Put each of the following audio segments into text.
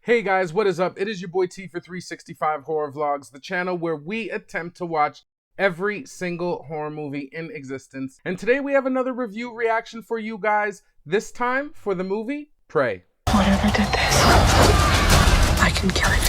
Hey guys, what is up? It is your boy T for 365 Horror Vlogs, the channel where we attempt to watch every single horror movie in existence. And today we have another review reaction for you guys, this time for the movie Prey. Whatever did this, I can kill it.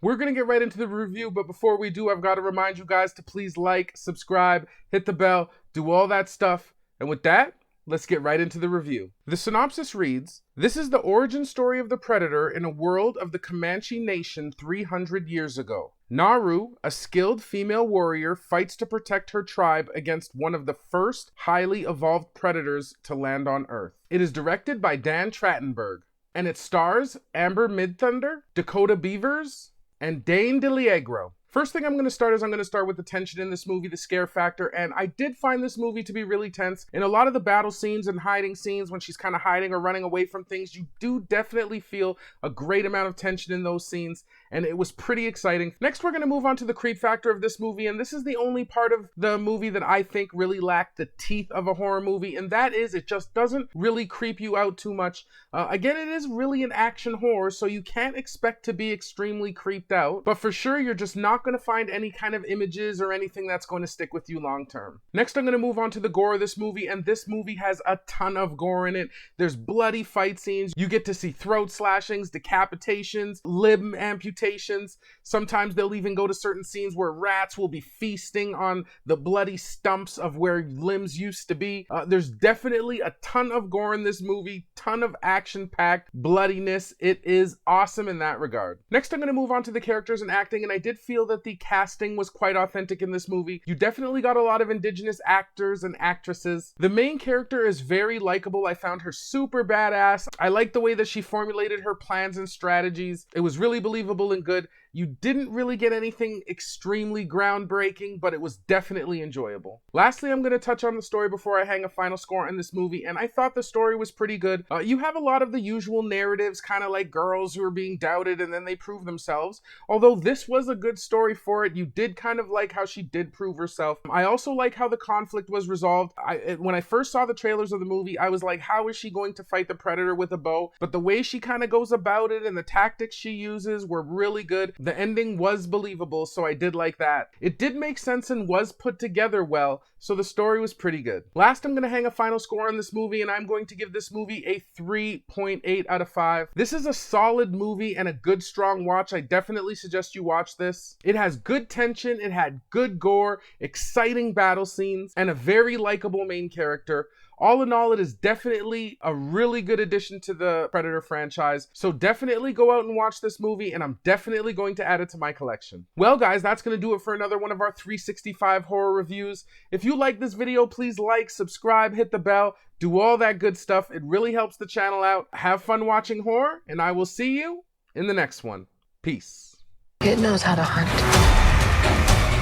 We're gonna get right into the review, but before we do, I've got to remind you guys to please like, subscribe, hit the bell, do all that stuff. And with that, let's get right into the review. The synopsis reads, "This is the origin story of the Predator in a world of the Comanche Nation 300 years ago. Naru, a skilled female warrior, fights to protect her tribe against one of the first highly evolved predators to land on Earth." It is directed by Trachtenberg, and it stars Amber Midthunder, Dakota Beavers, and Dane DiLiegro. First thing I'm going to start with the tension in this movie, the scare factor, and I did find this movie to be really tense. In a lot of the battle scenes and hiding scenes, when she's kind of hiding or running away from things, you do definitely feel a great amount of tension in those scenes, and it was pretty exciting. Next, we're going to move on to the creep factor of this movie, and this is the only part of the movie that I think really lacked the teeth of a horror movie, and that is it just doesn't really creep you out too much. Again, it is really an action horror, so you can't expect to be extremely creeped out, but for sure, you're just not going to find any kind of images or anything that's going to stick with you long term. Next, I'm going to move on to the gore of this movie, and this movie has a ton of gore in it. There's bloody fight scenes. You get to see throat slashings, decapitations, limb amputations. Sometimes they'll even go to certain scenes where rats will be feasting on the bloody stumps of where limbs used to be. There's definitely a ton of gore in this movie, ton of action-packed bloodiness. It is awesome in that regard. Next, I'm going to move on to the characters and acting, and I did feel that the casting was quite authentic in this movie. You definitely got a lot of indigenous actors and actresses. The main character is very likable. I found her super badass. I like the way that she formulated her plans and strategies. It was really believable and good. You didn't really get anything extremely groundbreaking, but it was definitely enjoyable. Lastly, I'm going to touch on the story before I hang a final score on this movie, and I thought the story was pretty good. You have a lot of the usual narratives, kind of like girls who are being doubted and then they prove themselves. Although this was a good story for it, you did kind of like how she did prove herself. I also like how the conflict was resolved. When I first saw the trailers of the movie, I was like, how is she going to fight the Predator with a bow? But the way she kind of goes about it and the tactics she uses were really good. The ending was believable, so I did like that. It did make sense and was put together well, so the story was pretty good. Last, I'm going to hang a final score on this movie, and I'm going to give this movie a 3.8 out of 5. This is a solid movie and a good strong watch. I definitely suggest you watch this. It has good tension, it had good gore, exciting battle scenes, and a very likable main character. All in all, it is definitely a really good addition to the Predator franchise, so definitely go out and watch this movie, and I'm definitely going to add it to my collection. Well guys, that's going to do it for another one of our 365 horror reviews. If you like this video, please like, subscribe, hit the bell, do all that good stuff. It really helps the channel out. Have fun watching horror, and I will see you in the next one. Peace. It knows how to hunt.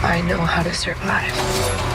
I know how to survive.